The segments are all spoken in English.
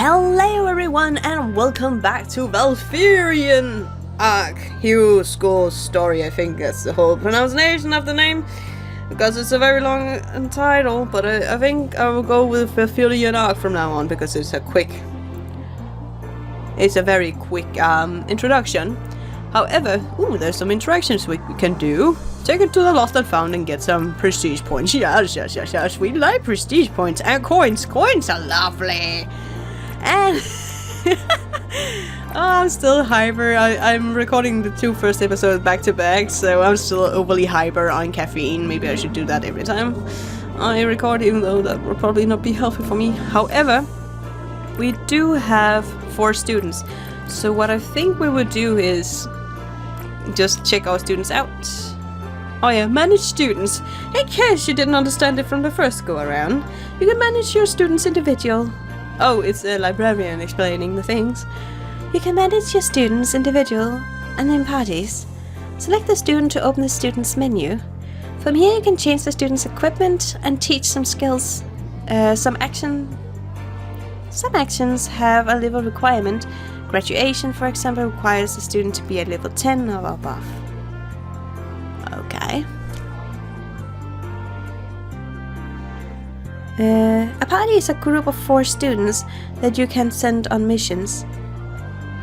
Hello everyone and welcome back to Valthirian Hero School Story. I think that's the whole pronunciation of the name, because it's a very long title, but I think I will go with Valthirian Arc from now on, because it's a very quick introduction. However, there's some interactions we can do. Take it to the Lost and Found and get some prestige points. Yes, we like prestige points and coins. Coins are lovely. And I'm still hyper. I'm recording the two first episodes back to back, so I'm still overly hyper on caffeine. Maybe I should do that every time I record, even though that will probably not be healthy for me. However, we do have 4 students, so what I think we would do is just check our students out. Oh yeah, manage students. In case you didn't understand it from the first go around, you can manage your students individual. Oh, it's a librarian explaining the things. You can manage your students individual and in parties. Select the student to open the student's menu. From here you can change the student's equipment and teach some skills. Some actions have a level requirement. Graduation, for example, requires the student to be at level 10 or above. Okay. A party is a group of 4 students that you can send on missions.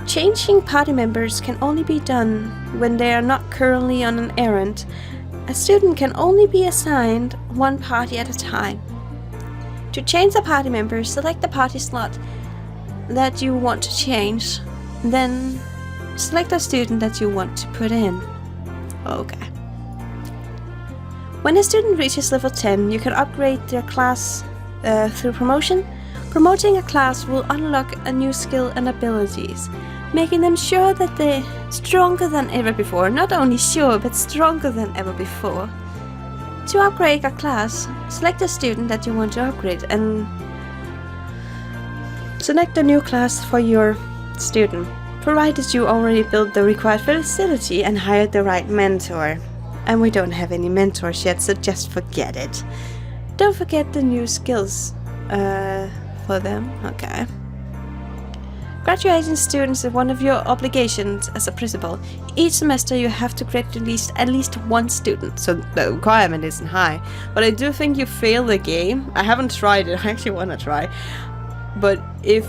Changing party members can only be done when they are not currently on an errand. A student can only be assigned one party at a time. To change a party member, select the party slot that you want to change, then select a student that you want to put in. Okay. When a student reaches level 10, you can upgrade their class through promotion. Promoting a class will unlock a new skill and abilities, making them sure that they're stronger than ever before. Not only sure, but stronger than ever before. To upgrade a class, select a student that you want to upgrade and select a new class for your student, provided you already built the required facility and hired the right mentor. And we don't have any mentors yet, so just forget it. Don't forget the new skills for them. Okay. Graduating students is one of your obligations as a principal. Each semester you have to graduate at least one student, so the requirement isn't high. But I do think you fail the game. I haven't tried it, I actually want to try. But if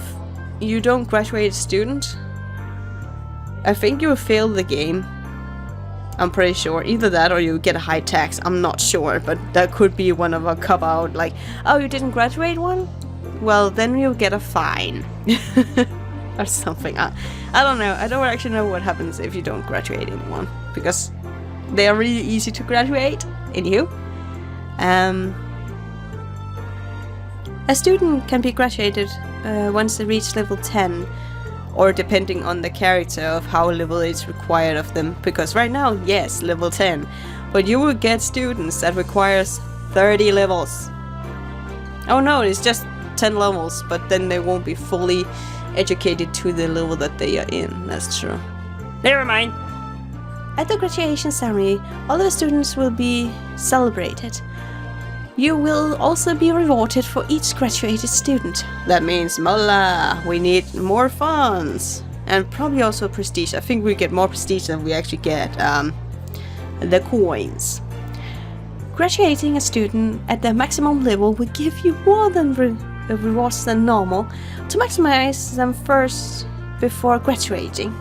you don't graduate a student, I think you will fail the game. I'm pretty sure. Either that or you get a high tax. I'm not sure, but that could be one of a cop-out, like, oh, you didn't graduate one? Well, then you'll get a fine. Or something. I don't know. I don't actually know what happens if you don't graduate anyone, because they are really easy to graduate. Anywho. A student can be graduated once they reach level 10, or depending on the character of how level is required of them, because right now, yes, level 10, but you will get students that requires 30 levels. Oh no, it's just 10 levels, but then they won't be fully educated to the level that they are in. That's true. Never mind. At the graduation ceremony, all the students will be celebrated. You will also be rewarded for each graduated student. That means, Mola, we need more funds. And probably also prestige. I think we get more prestige than we actually get the coins. Graduating a student at the maximum level will give you more than rewards than normal, to maximize them first before graduating.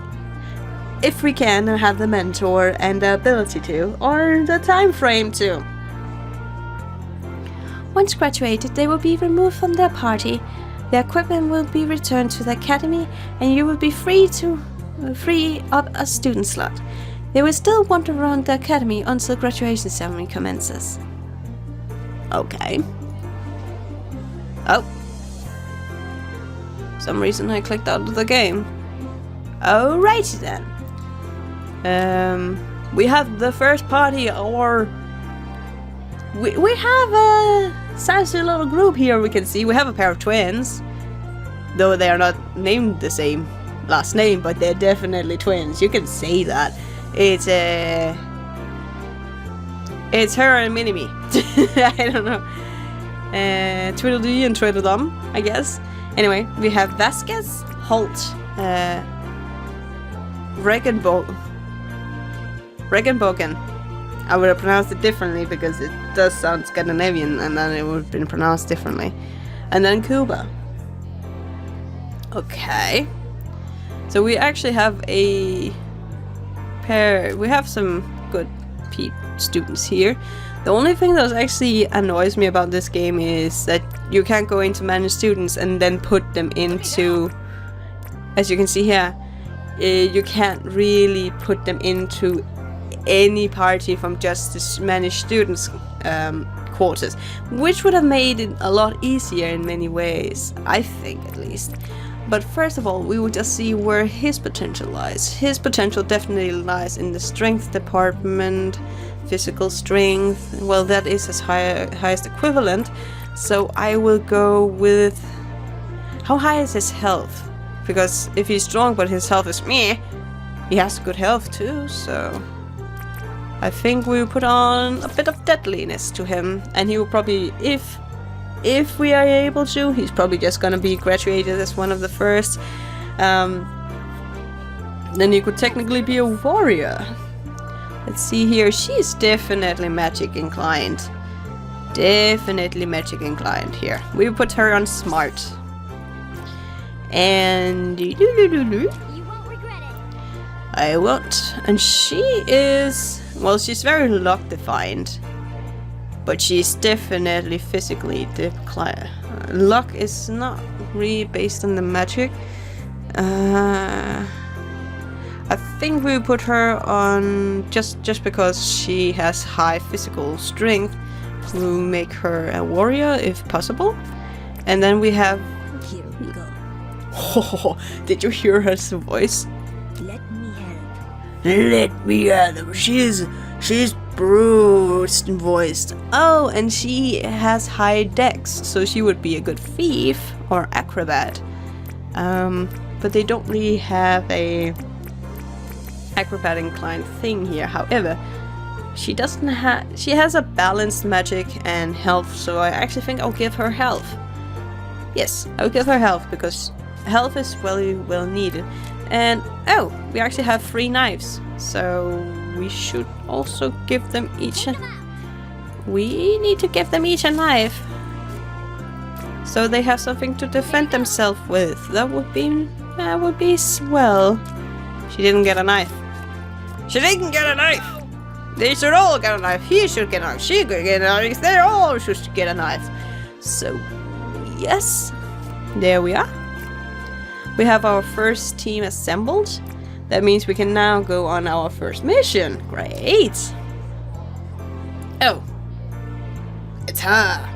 If we can have the mentor and the ability to, or the time frame to. Once graduated, they will be removed from their party. Their equipment will be returned to the academy, and you will be free up a student slot. They will still wander around the academy until graduation ceremony commences. Okay. Oh. Some reason I clicked out of the game. Alrighty then. We have the first party, or we have a sassy little group here. We can see we have a pair of twins, though they are not named the same last name, but they're definitely twins. You can say that. It's her and Minimi. I don't know. Tweedledee and Tweedledum, I guess. Anyway, we have Vasquez, Holt, Regenbogen. I would have pronounced it differently because it does sound Scandinavian, and then it would have been pronounced differently. And then Cuba. Okay. So we actually have a pair. We have some good students here. The only thing that actually annoys me about this game is that you can't go into manage students and then put them into, as you can see here, you can't really put them into any party from just the manage students quarters, which would have made it a lot easier in many ways, I think at least. But first of all, we will just see where his potential lies. His potential definitely lies in the strength department, physical strength. Well, that is his highest equivalent. So I will go with... How high is his health? Because if he's strong but his health is meh, he has good health too, so... I think we will put on a bit of deadliness to him, and he will probably, if we are able to, he's probably just gonna be graduated as one of the first. Then he could technically be a warrior. Let's see here, she's definitely magic inclined. Definitely magic inclined here. We will put her on smart. And... You won't regret it. I won't. And she is... Well, she's very luck-defined, but she's definitely physically declined. Luck is not really based on the magic. I think we put her on just because she has high physical strength. We'll make her a warrior if possible. And then we have... Here we go. Oh, did you hear her voice? Let me help. She's bruised voiced. Oh, and she has high dex, so she would be a good thief or acrobat. But they don't really have a acrobat inclined thing here. However, she doesn't have. She has a balanced magic and health, so I actually think I'll give her health. Yes, I'll give her health because health is well needed. And oh, we actually have 3 knives, so we should also give them each we need to give them each a knife, so they have something to defend themselves with. That would be swell. She didn't get a knife. She didn't get a knife. They should all get a knife. He should get a knife. She could get a knife. They all should get a knife. So yes, there we are. We have our first team assembled. That means we can now go on our first mission. Great! Oh. It's her!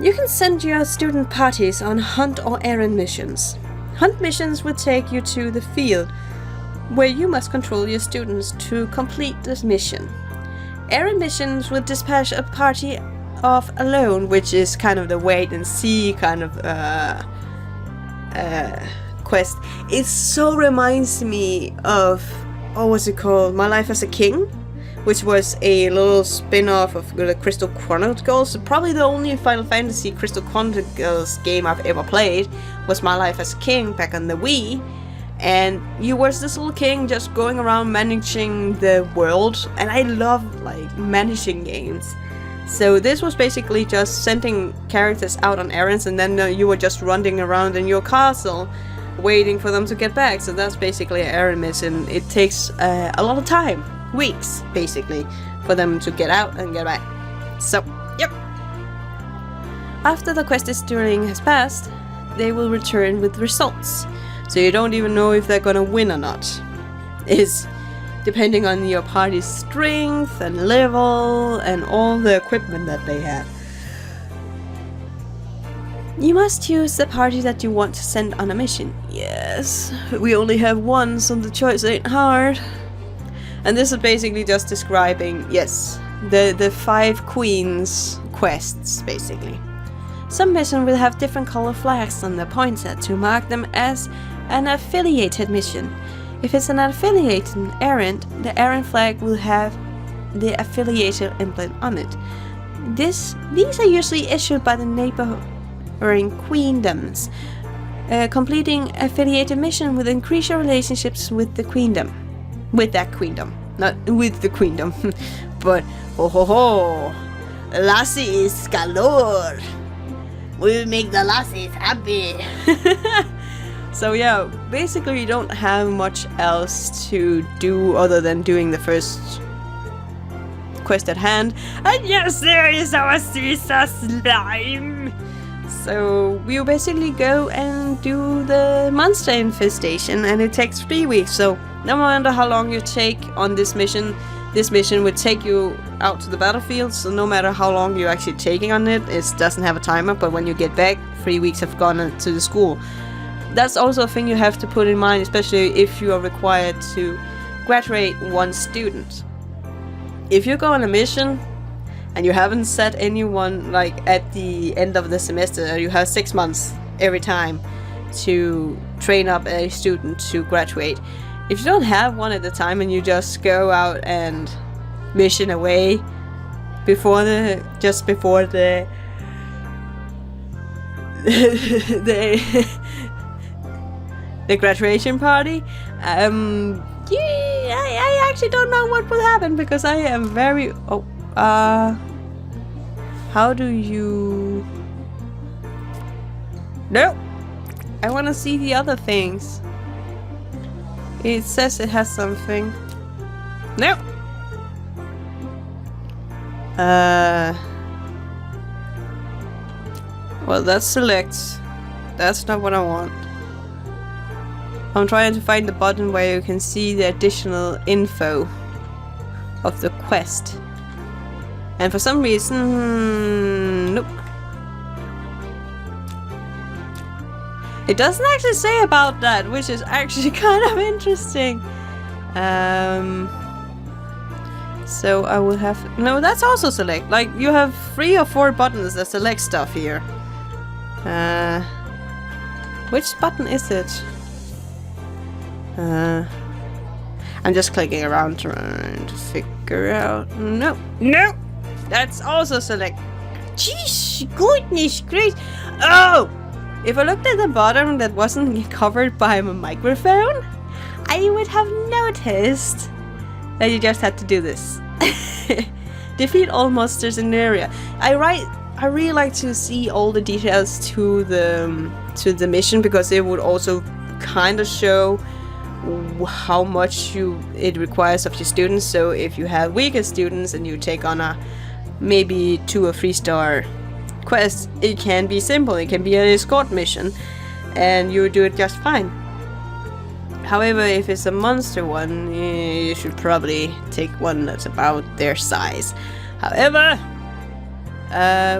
You can send your student parties on hunt or errand missions. Hunt missions will take you to the field, where you must control your students to complete this mission. Errand missions will dispatch a party off alone, which is kind of the wait and see kind of quest. It so reminds me of, what's it called? My Life as a King, which was a little spin-off of the Crystal Chronicles. Probably the only Final Fantasy Crystal Chronicles game I've ever played was My Life as a King back on the Wii. And you was this little king just going around managing the world, and I love like managing games. So this was basically just sending characters out on errands, and then you were just running around in your castle waiting for them to get back. So that's basically an errand mission. It takes a lot of time, weeks basically, for them to get out and get back. So, yep. After the quest during has passed, they will return with results. So you don't even know if they're gonna win or not. Is depending on your party's strength and level and all the equipment that they have. You must choose the party that you want to send on a mission. Yes, we only have one, so the choice ain't hard. And this is basically just describing, yes, the 5 queens quests, basically. Some missions will have different color flags on the pointer to mark them as an affiliated mission. If it's an affiliated errand, the errand flag will have the affiliated emblem on it. These are usually issued by the neighboring queendoms. Completing affiliated mission will increase your relationships with the queendom. With that queendom. Not with the queendom. But, ho ho ho! Lassies galore! We'll make the lassies happy! So yeah, basically you don't have much else to do other than doing the first quest at hand. And yes, there is our Ceasar slime! So we'll basically go and do the monster infestation, and it takes 3 weeks, so no matter how long you take on this mission would take you out to the battlefield, so no matter how long you're actually taking on it, it doesn't have a timer, but when you get back, 3 weeks have gone to the school. That's also a thing you have to put in mind, especially if you are required to graduate one student. If you go on a mission and you haven't set anyone like at the end of the semester, you have 6 months every time to train up a student to graduate. If you don't have one at the time and you just go out and mission away just before the the graduation party, yeah, I actually don't know what will happen because I am very how do you... No! I want to see the other things. It says it has something. No! Well, that's select. That's not what I want. I'm trying to find the button where you can see the additional info of the quest. And for some reason... nope. It doesn't actually say about that, which is actually kind of interesting. So I will have... no, that's also select. Like, you have 3 or 4 buttons that select stuff here. Which button is it? I'm just clicking around trying to figure out... no! No! That's also select. Jeez, goodness gracious. Oh! If I looked at the bottom that wasn't covered by a microphone, I would have noticed that you just had to do this. Defeat all monsters in the area. I really like to see all the details to the mission, because it would also kind of show how much it requires of your students. So if you have weaker students and you take on a maybe 2 or 3 star quest, it can be simple. It can be an escort mission and you do it just fine. However, if it's a monster one, you should probably take one that's about their size. However,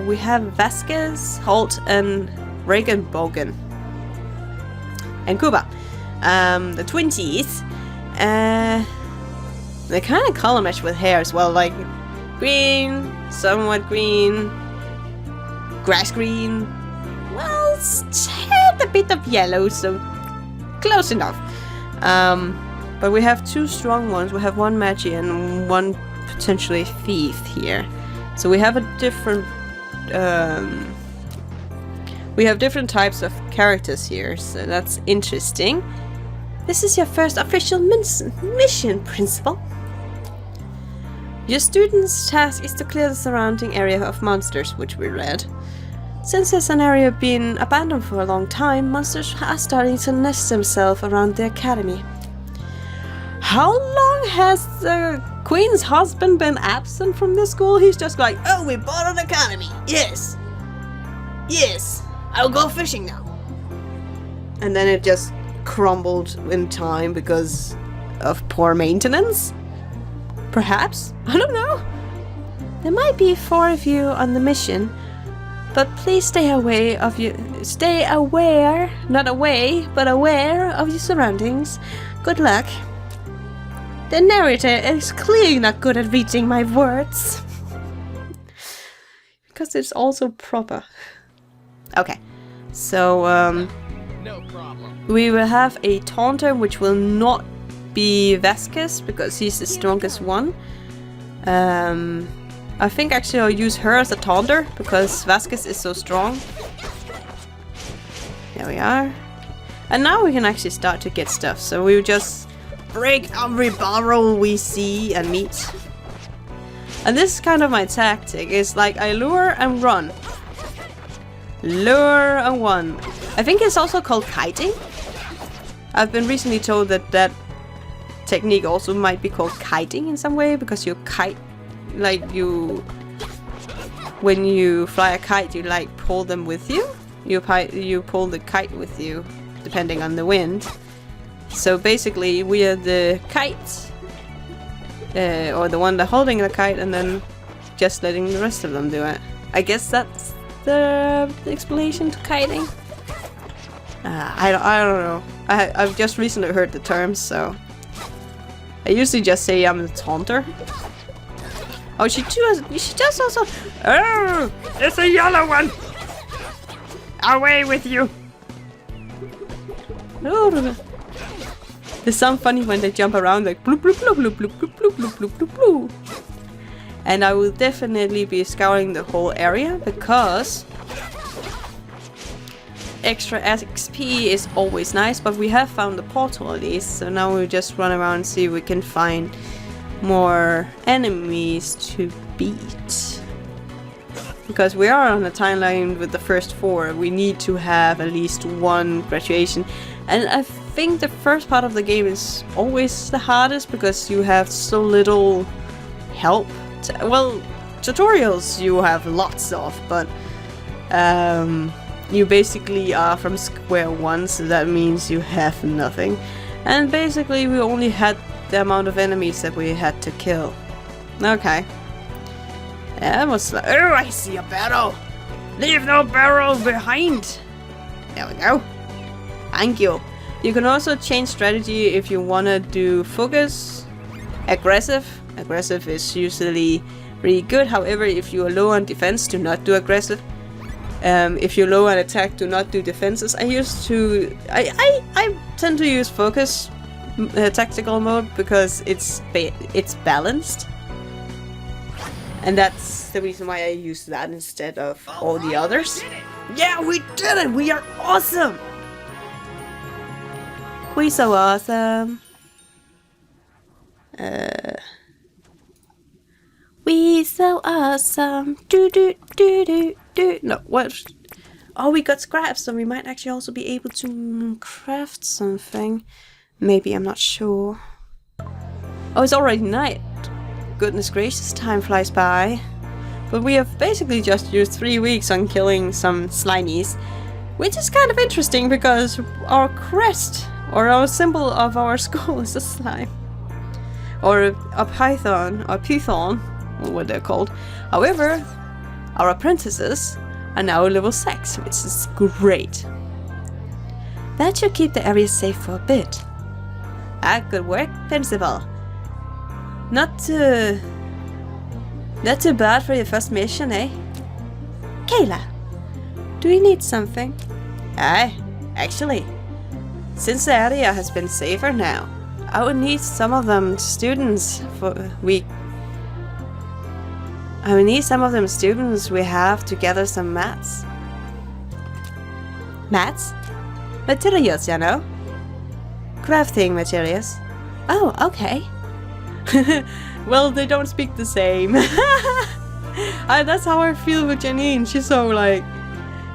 we have Vasquez, Holt, and Regenbogen, and Cuba, the twinsies. They kind of color match with hair as well, like green, somewhat green, grass green. Well, had a bit of yellow, so close enough. But we have 2 strong ones. We have 1 magi and 1 potentially thief here. So we have a different types of characters here, so that's interesting. This is your first official mission, Principal. Your student's task is to clear the surrounding area of monsters, which we read. Since this an area been abandoned for a long time, monsters are starting to nest themselves around the academy. How long has the Queen's husband been absent from the school? He's just like, oh, we bought an academy. Yes. Yes. I'll go fishing now. And then it just crumbled in time because of poor maintenance? Perhaps? I don't know. There might be 4 of you on the mission, but please stay aware, not away, but aware of your surroundings. Good luck. The narrator is clearly not good at reading my words. Because it's also proper. Okay, so no problem. We will have a taunter, which will not be Vasquez because he's the strongest one. I think actually I'll use her as a taunter because Vasquez is so strong. There we are. And now we can actually start to get stuff. So we just break every barrel we see and meet. And this is kind of my tactic. It's like I lure and run. Lure and run. I think it's also called kiting. I've been recently told that that technique also might be called kiting in some way, because you kite, like when you fly a kite, you like pull them with you. You pull the kite with you, depending on the wind. So basically, we are the kite, or the one that's holding the kite, and then just letting the rest of them do it. I guess that's the explanation to kiting. I don't know. I've just recently heard the term, so I usually just say I'm the taunter. Oh, she does also. Oh, it's a yellow one. Away with you. Oh, they sound funny when they jump around like bloop bloop bloop bloop bloop bloop bloop bloop bloop bloop bloop. And I will definitely be scouring the whole area, because extra XP is always nice, but we have found the portal at least, so now we'll just run around and see if we can find more enemies to beat. Because we are on a timeline with the first 4, we need to have at least 1 graduation. And I think the first part of the game is always the hardest, because you have so little help. Well, tutorials you have lots of, but you basically are from square one, so that means you have nothing. And basically we only had the amount of enemies that we had to kill. Okay. That was like, oh, I see a barrel! Leave no barrel behind! There we go. Thank you. You can also change strategy if you wanna do focus, aggressive. Aggressive is usually really good. However, if you are low on defense, do not do aggressive. If you're low on attack, do not do defenses. I tend to use focus tactical mode because it's balanced, and that's the reason why I use that instead of all the others. Yeah, we did it! We are awesome! We so awesome. We so awesome. Do do do do do. No, what? Oh, we got scraps, so we might actually also be able to craft something. Maybe, I'm not sure. Oh, it's already night. Goodness gracious, time flies by. But we have basically just used 3 weeks on killing some slimies, which is kind of interesting because our crest, or our symbol of our school, is a slime. Or a python, or python, or what they're called. However, our apprentices are now level 6, which is great. That should keep the area safe for a bit. Ah, good work, Principal. Not too bad for your first mission, eh? Kayla, do you need something? Aye, actually, since the area has been safer now, I would need some of them students we have to gather some mats. Mats? Materials, you know? Crafting materials. Oh, okay. Well, they don't speak the same. That's how I feel with Janine. She's so like,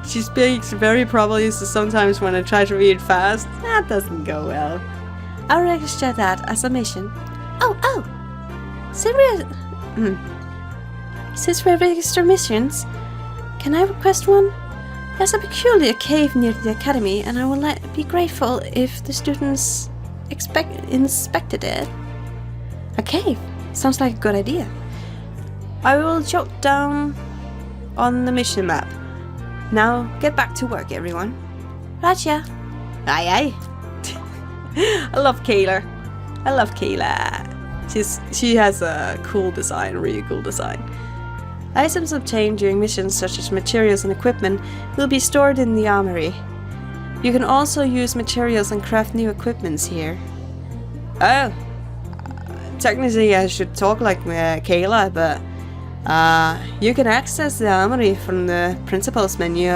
she speaks very probably, so sometimes when I try to read fast, that doesn't go well. I'll register that as a mission. Oh! Since we register missions, can I request one? There's a peculiar cave near the academy, and I would be grateful if the students inspected it. A cave? Sounds like a good idea. I will jot down on the mission map. Now, get back to work, everyone. Raja. Aye. I love Kayla. She has a cool design, really cool design. Items obtained during missions such as materials and equipment will be stored in the armory. You can also use materials and craft new equipments here. Oh, technically I should talk like Kayla, but you can access the armory from the principal's menu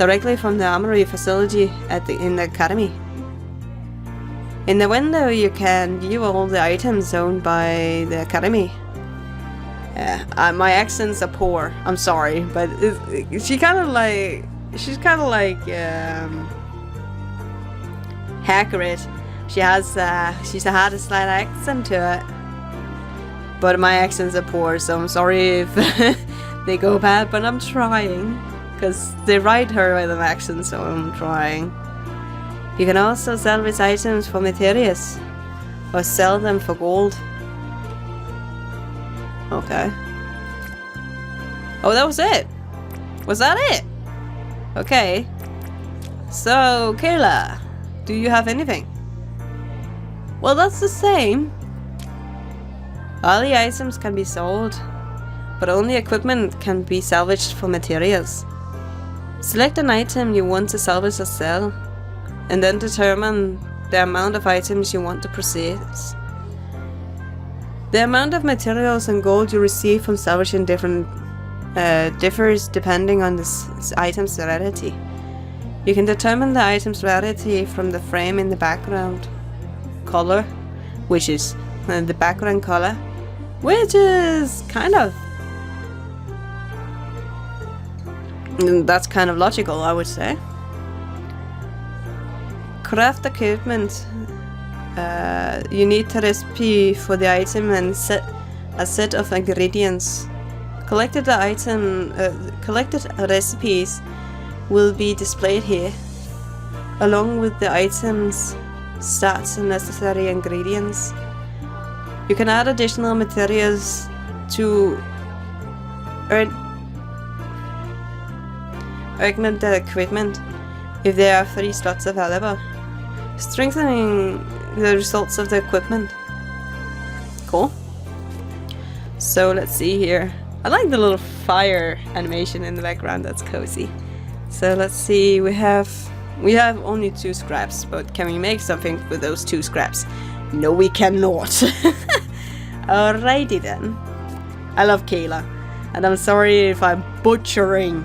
directly from the armory facility in the academy. In the window, you can view all the items owned by the academy. My accents are poor. I'm sorry, but she's kind of like Hagrid. She's had a slight accent to it, but my accents are poor, so I'm sorry if they go bad. But I'm trying, because they write her with an accent, so I'm trying. You can also salvage items for materials, or sell them for gold. Okay. Oh, that was it. Was that it? Okay. So, Kayla, do you have anything? Well, that's the same. All the items can be sold, but only equipment can be salvaged for materials. Select an item you want to salvage or sell, and then determine the amount of items you want to process. The amount of materials and gold you receive from salvaging differs depending on the item's rarity. You can determine the item's rarity from the frame in the background color, which is the background color, which is that's kind of logical, I would say. Craft equipment. You need a recipe for the item and a set of ingredients. Collected recipes will be displayed here, along with the items, stats, and necessary ingredients. You can add additional materials to augment the equipment if there are 3 slots available, strengthening the results of the equipment. Cool. So let's see here. I like the little fire animation in the background. That's cozy. So let's see. We have only 2 scraps, but can we make something with those 2 scraps? No, we cannot. Alrighty then. I love Kayla, and I'm sorry if I'm butchering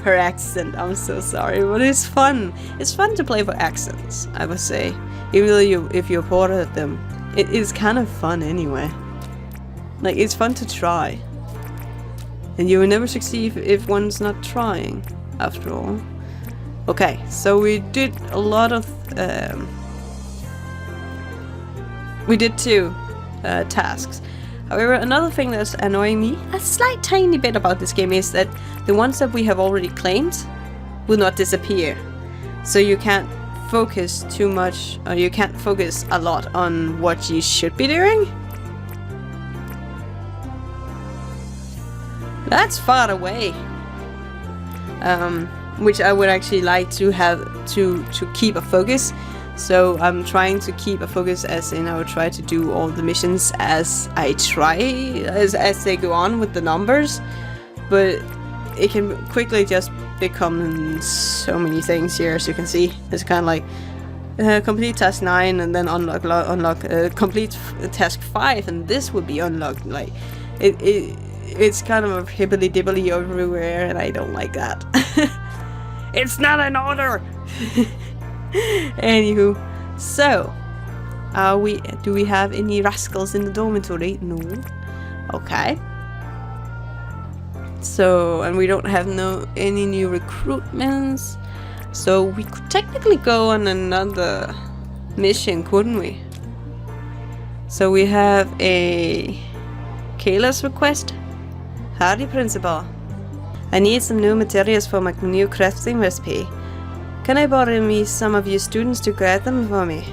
her accent. I'm so sorry, but it's fun. It's fun to play for accents, I would say. Even though if you ported them, it is kind of fun anyway. Like, it's fun to try. And you will never succeed if one's not trying, after all. Okay, so we did a lot of... we did 2 tasks. However, another thing that's annoying me a slight tiny bit about this game is that the ones that we have already claimed will not disappear. So you can't focus too much, or you can't focus a lot on what you should be doing. That's far away. Which I would actually like to have to keep a focus. So I'm trying to keep a focus, as in I will try to do all the missions as they go on with the numbers. But it can quickly just become so many things here, as you can see. It's kind of like complete task 9 and then unlock complete task 5, and this would be unlocked. Like it's kind of a hibbly-dibbly everywhere, and I don't like that. It's not an order! Anywho, so do we have any rascals in the dormitory? No. Okay. So, and we don't have any new recruitments. So we could technically go on another mission, couldn't we? So we have a Kayla's request. Howdy, Principal. I need some new materials for my new crafting recipe. Can I borrow me some of you students to grab them for me?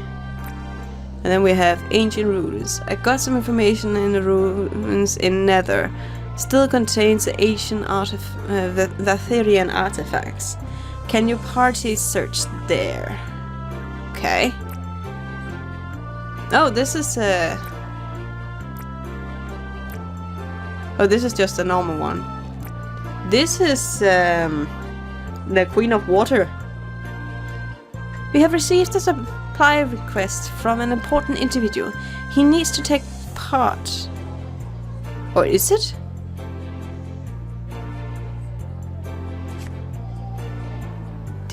And then we have ancient ruins. I got some information in the ruins in Nether. Still contains the ancient Valthirian artifacts. Can your party search there? Okay. Oh, this is oh, this is just a normal one. This is the Queen of Water. We have received a supply request from an important individual. He needs to take part. Or is it?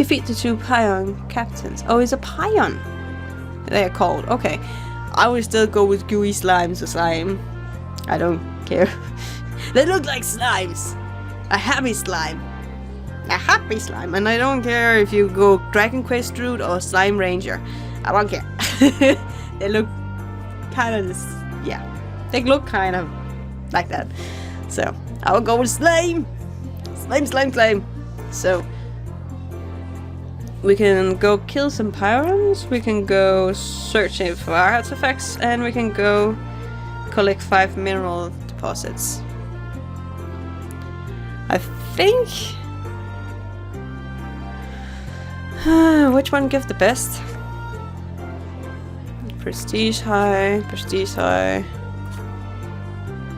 Defeat the 2 Pion captains. Oh, it's a Pion. They're called. Okay. I would still go with gooey slimes or slime. I don't care. They look like slimes. A happy slime. A happy slime. And I don't care if you go Dragon Quest route or Slime Ranger. I don't care. They look kind of this. Yeah. They look kind of like that. So, I will go with slime. Slime, slime, slime. So, we can go kill some pyrons, we can go searching for artifacts, and we can go collect 5 mineral deposits. I think... which one gives the best? Prestige high, prestige high.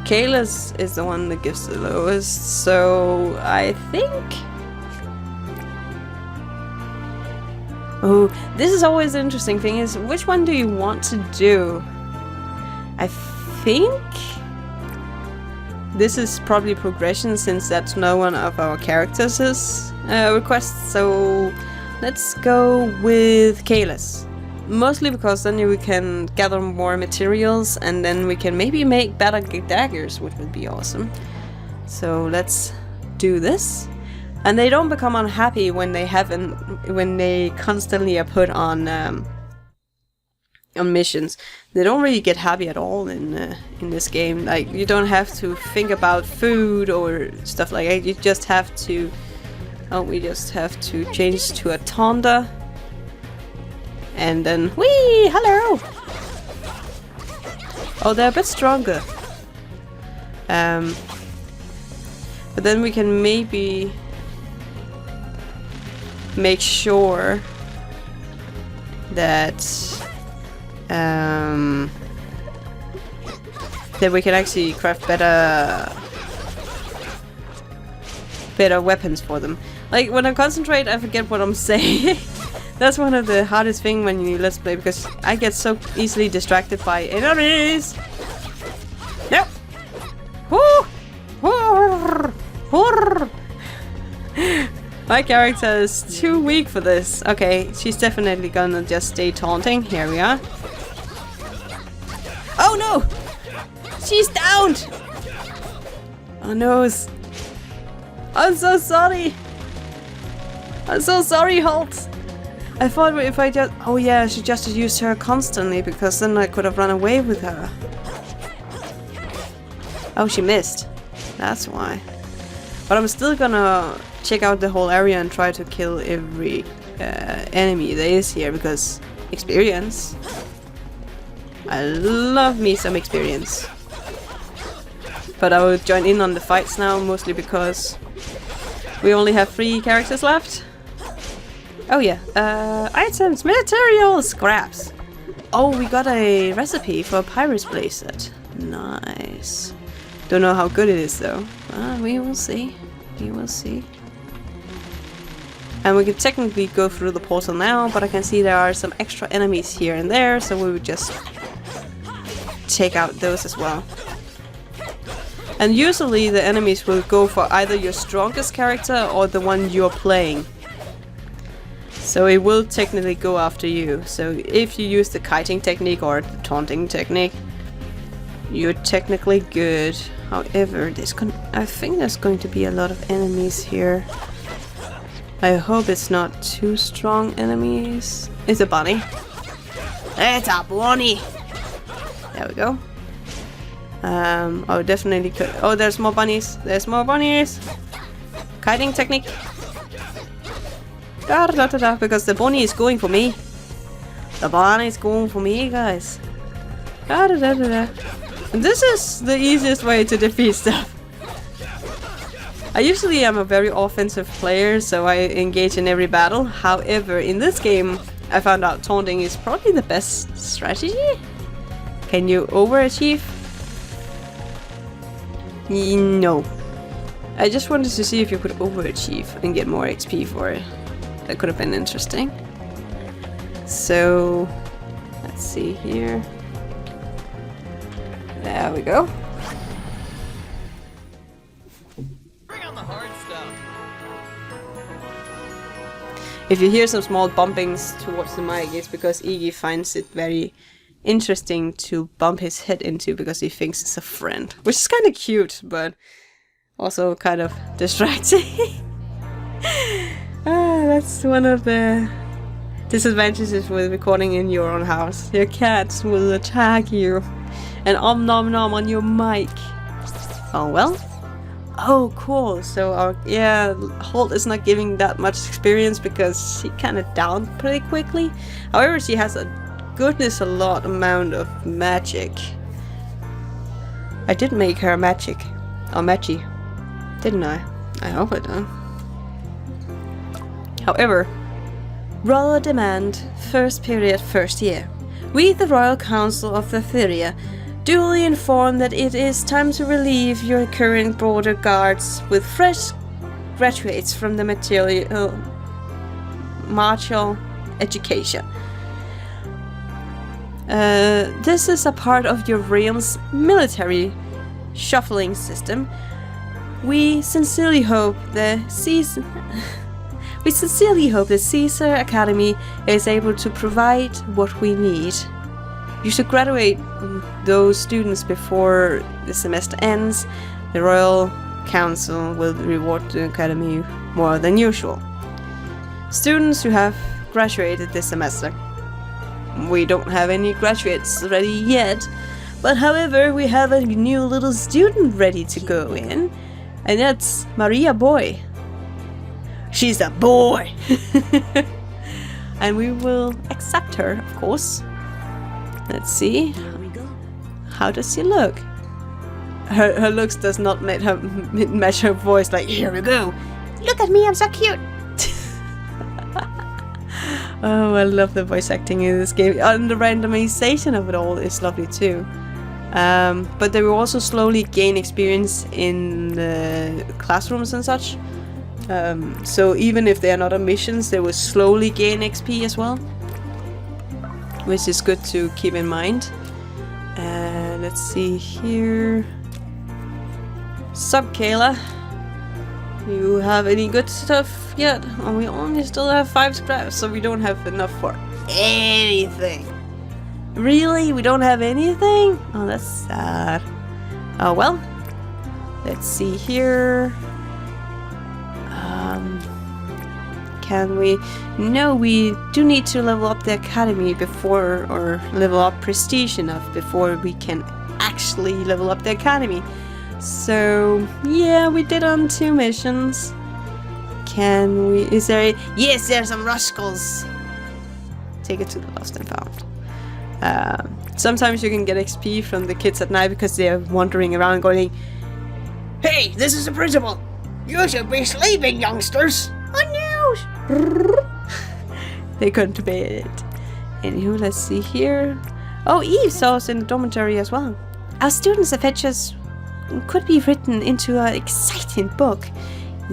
Kayla's is the one that gives the lowest, so I think... Oh, this is always the interesting thing, is which one do you want to do? I think this is probably progression, since that's no one of our characters' requests, so let's go with Kayla's. Mostly because then we can gather more materials and then we can maybe make better daggers, which would be awesome. So let's do this. And they don't become unhappy when they constantly are put on missions. They don't really get happy at all in this game. Like, you don't have to think about food or stuff like that. You just have to. Oh, we just have to change to a Tonda. And then, whee! Hello! Oh, they're a bit stronger. But then we can maybe make sure that that we can actually craft better weapons for them. Like, when I concentrate, I forget what I'm saying. That's one of the hardest things when you let's play, because I get so easily distracted by enemies. Nope. My character is too weak for this. Okay, she's definitely gonna just stay taunting. Here we are. Oh no! She's downed! Oh no. I'm so sorry! I'm so sorry, Holt! I thought if I just... Oh yeah, I should just use her constantly, because then I could have run away with her. Oh, she missed. That's why. But I'm still gonna check out the whole area and try to kill every enemy there is here, because experience. I love me some experience. But I will join in on the fights now, mostly because we only have 3 characters left. Oh yeah, items, materials, scraps. Oh, we got a recipe for a pirate's blade set. Nice. Don't know how good it is though. We will see. We will see. And we can technically go through the portal now, but I can see there are some extra enemies here and there, so we would just take out those as well. And usually the enemies will go for either your strongest character or the one you're playing. So it will technically go after you. So if you use the kiting technique or the taunting technique, you're technically good. However, I think there's going to be a lot of enemies here. I hope it's not too strong enemies. It's a bunny. It's a bunny! There we go. Oh, definitely could. Oh, there's more bunnies. There's more bunnies. Kiting technique. Da da da da, because the bunny is going for me. The bunny is going for me, guys. Da da da da da. And this is the easiest way to defeat stuff. I usually am a very offensive player, so I engage in every battle. However, in this game, I found out taunting is probably the best strategy. Can you overachieve? No. I just wanted to see if you could overachieve and get more XP for it. That could have been interesting. So, let's see here. There we go. Bring on the hard stuff. If you hear some small bumpings towards the mic, it's because Iggy finds it very interesting to bump his head into because he thinks it's a friend. Which is kind of cute, but also kind of distracting. That's one of the disadvantages with recording in your own house. Your cats will attack you and nom nom on your mic. Oh well. Oh cool, so our Holt is not giving that much experience because she kinda downed pretty quickly. However, she has a lot amount of magic. I did make her magic. Or magi. Didn't I? I hope I did. However, Royal Demand, first period, first year. We, the Royal Council of Valthiria, duly inform that it is time to relieve your current border guards with fresh graduates from the martial education. This is a part of your realm's military shuffling system. We sincerely hope the Ceasar Academy is able to provide what we need. You should graduate those students before the semester ends. The Royal Council will reward the Academy more than usual. Students who have graduated this semester. We don't have any graduates ready yet, but however, we have a new little student ready to go in, and that's Maria Boy. She's a boy! And we will accept her, of course. Let's see. Here we go. How does she look? Her looks does not match her voice like, here we go. Look at me, I'm so cute. Oh, I love the voice acting in this game. And the randomization of it all is lovely too. But they will also slowly gain experience in the classrooms and such. So even if they are not on missions, they will slowly gain XP as well. Which is good to keep in mind. Let's see here. Sup, Kayla? You have any good stuff yet? Oh, we only still have 5 scraps, so we don't have enough for anything. Really? We don't have anything? Oh, that's sad. Oh, well. Let's see here. Can we? No, we do need to level up the academy before, or level up prestige enough before we can actually level up the academy. So, yeah, we did on 2 missions. Can we? Is there? Yes, there's some rascals. Take it to the lost and found. Sometimes you can get XP from the kids at night because they're wandering around going, Hey, this is the principal. You should be sleeping, youngsters. Oh no! they couldn't bear it. Anywho, let's see here. Oh, Eve saw us in the dormitory as well. Our students' adventures could be written into an exciting book.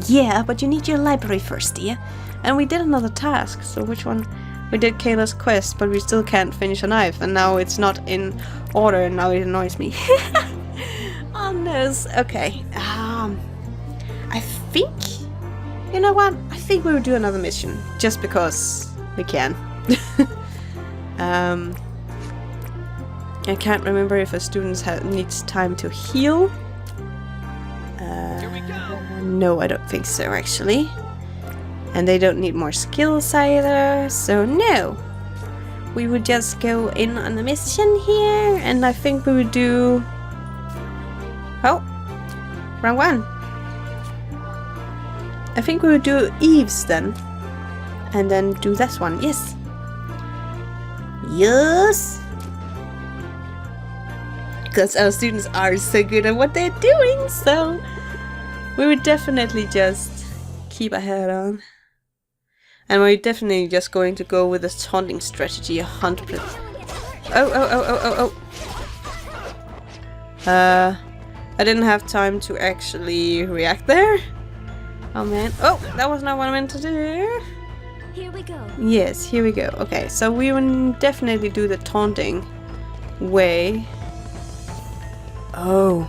Yeah, but you need your library first, dear. And we did another task, so which one? We did Kayla's quest, but we still can't finish a knife, and now it's not in order, and now it annoys me. Oh no, okay. I think, you know what? I think we'll do another mission, just because we can. I can't remember if a student needs time to heal. No, I don't think so, actually. And they don't need more skills either, so no. We would just go in on a mission here, and I think we would do... Oh, wrong one. I think we would do Eve's then. And then do this one, yes. Yes! Because our students are so good at what they're doing, so... we would definitely just keep our head on. And we're definitely just going to go with a taunting strategy 100%. Oh. I didn't have time to actually react there. Oh man. Oh, that was not what I meant to do. Here we go. Yes, here we go. Okay, so we will definitely do the taunting way. Oh.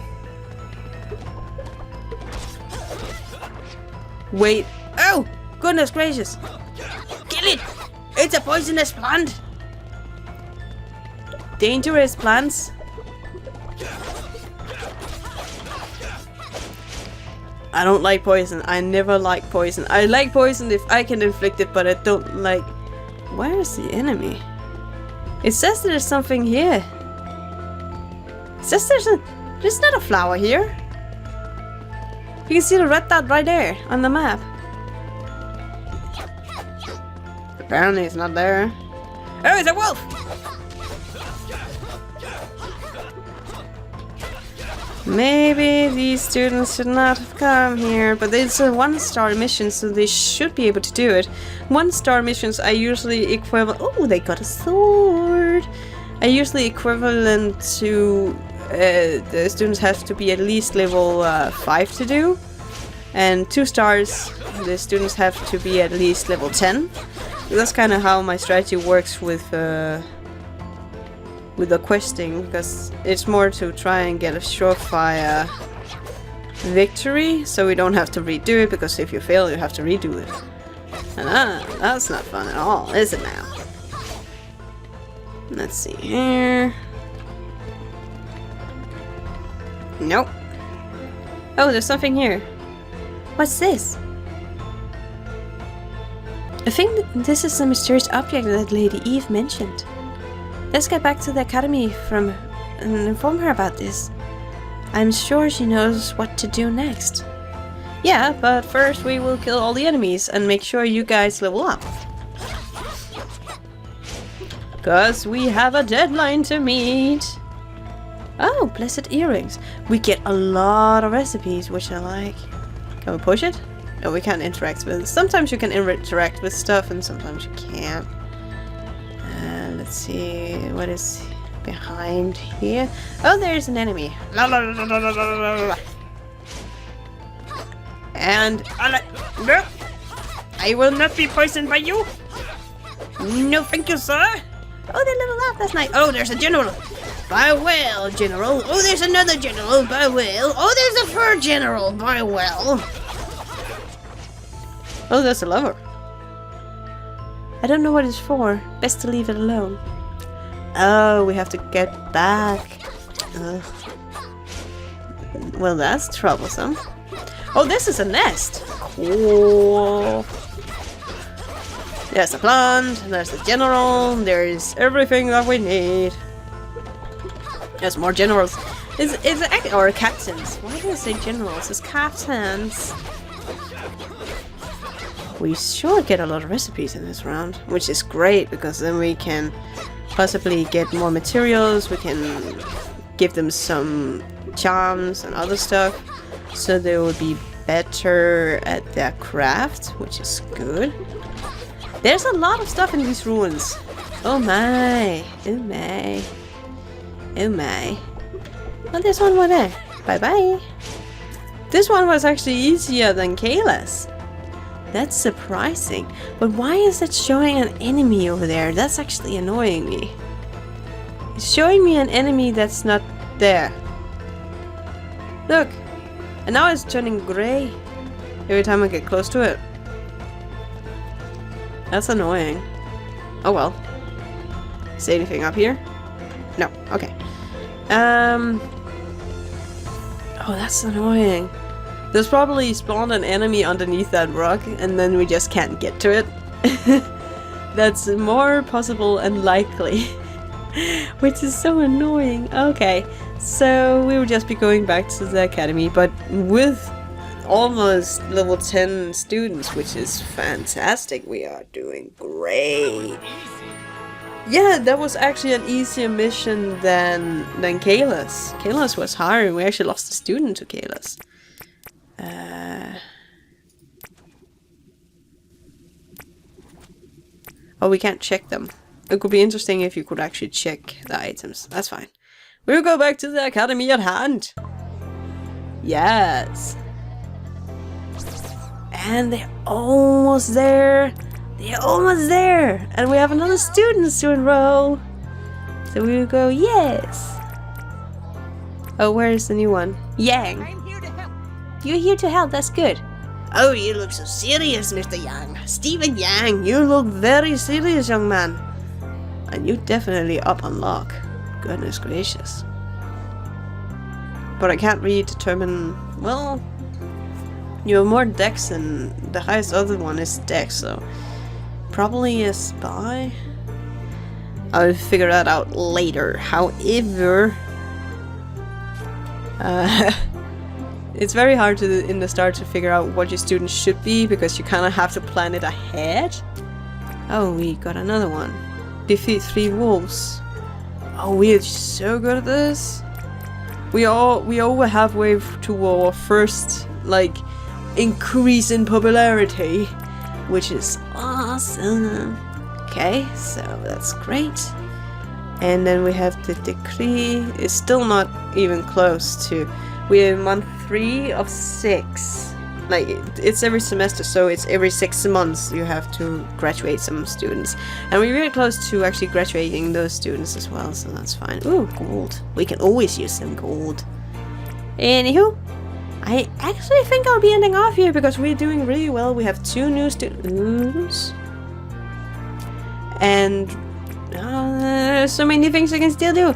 Wait. Oh! Goodness gracious! it! It's a poisonous plant! Dangerous plants. I don't like poison. I never like poison. I like poison if I can inflict it, but I don't like... Where is the enemy? It says there's something here. It says there's not a flower here. You can see the red dot right there on the map. Apparently it's not there. Oh, it's a wolf! Maybe these students should not have come here, but it's a 1-star mission, so they should be able to do it. 1-star missions are usually equivalent. Oh, they got a sword! Are usually equivalent to the students have to be at least level 5 to do, and 2 stars the students have to be at least level 10. That's kind of how my strategy works with the questing, because it's more to try and get a surefire victory, so we don't have to redo it, because if you fail you have to redo it. And that's not fun at all, is it now? Let's see here. Nope. Oh, there's something here. What's this? I think this is the mysterious object that Lady Eve mentioned. Let's get back to the academy and inform her about this. I'm sure she knows what to do next. Yeah, but first we will kill all the enemies and make sure you guys level up. Cause we have a deadline to meet. Oh, blessed earrings. We get a lot of recipes, which I like. Can we push it? No, we can't interact with it. Sometimes you can interact with stuff and sometimes you can't. Let's see, what is behind here? Oh, there's an enemy. La, la, la, la, la, la, la. And No! I will not be poisoned by you! No, thank you, sir! oh, they leveled up. That's nice. Oh, there's a general! Farewell, general! Oh, there's another general! Farewell! Oh, there's a third general! Farewell! Oh, that's a lover. I don't know what it's for. Best to leave it alone. Oh, we have to get back. Ugh. Well, that's troublesome. Oh, this is a nest. Cool. There's a plant, there's a general, there's everything that we need. There's more generals. It's or captains. Why do I say generals? It's captains. We sure get a lot of recipes in this round, which is great because then we can possibly get more materials, we can give them some charms and other stuff, so they will be better at their craft, which is good. There's a lot of stuff in these ruins. Oh my, oh my, oh my. Oh, there's one more there. Bye bye. This one was actually easier than Kayla's. That's surprising. But why is it showing an enemy over there? That's actually annoying me. It's showing me an enemy that's not there. Look. And now it's turning grey every time I get close to it. That's annoying. Oh well. Say anything up here? No. Okay. Oh, that's annoying. There's probably spawned an enemy underneath that rock and then we just can't get to it. That's more possible and likely. Which is so annoying. Okay, so we will just be going back to the academy, but with almost level 10 students, which is fantastic. We are doing great. Yeah, that was actually an easier mission than Kayla's. Kayla's was hard. We actually lost a student to Kayla's. Oh, we can't check them. It could be interesting if you could actually check the items. That's fine. We'll go back to the academy at hand. Yes. And they're almost there. They're almost there. And we have another student to enroll. So we will go, yes. Oh, where is the new one? Yang. I'm here to help. You're here to help, that's good. Oh, you look so serious, Mr. Yang. Stephen Yang. You look very serious, young man. And you definitely up on luck. Goodness gracious. But I can't really determine... Well... You have more dex and the highest other one is dex, so... Probably a spy? I'll figure that out later. However... it's very hard to, in the start to figure out what your students should be, because you kind of have to plan it ahead. Oh, we got another one. Defeat 3 wolves. Oh, we are so good at this. We over halfway to our first, like, increase in popularity, which is awesome. Okay, so that's great. And then we have the decree. It's still not even close to... We're in month 3 of 6. Like, it's every semester, so it's every 6 months you have to graduate some students. And we're really close to actually graduating those students as well, so that's fine. Ooh, gold. We can always use some gold. Anywho, I actually think I'll be ending off here because we're doing really well. We have 2 new students. And there's so many things I can still do.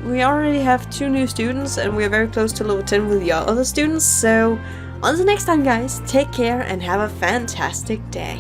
We already have 2 new students and we're very close to level 10 with the other students. So until next time, guys, take care and have a fantastic day.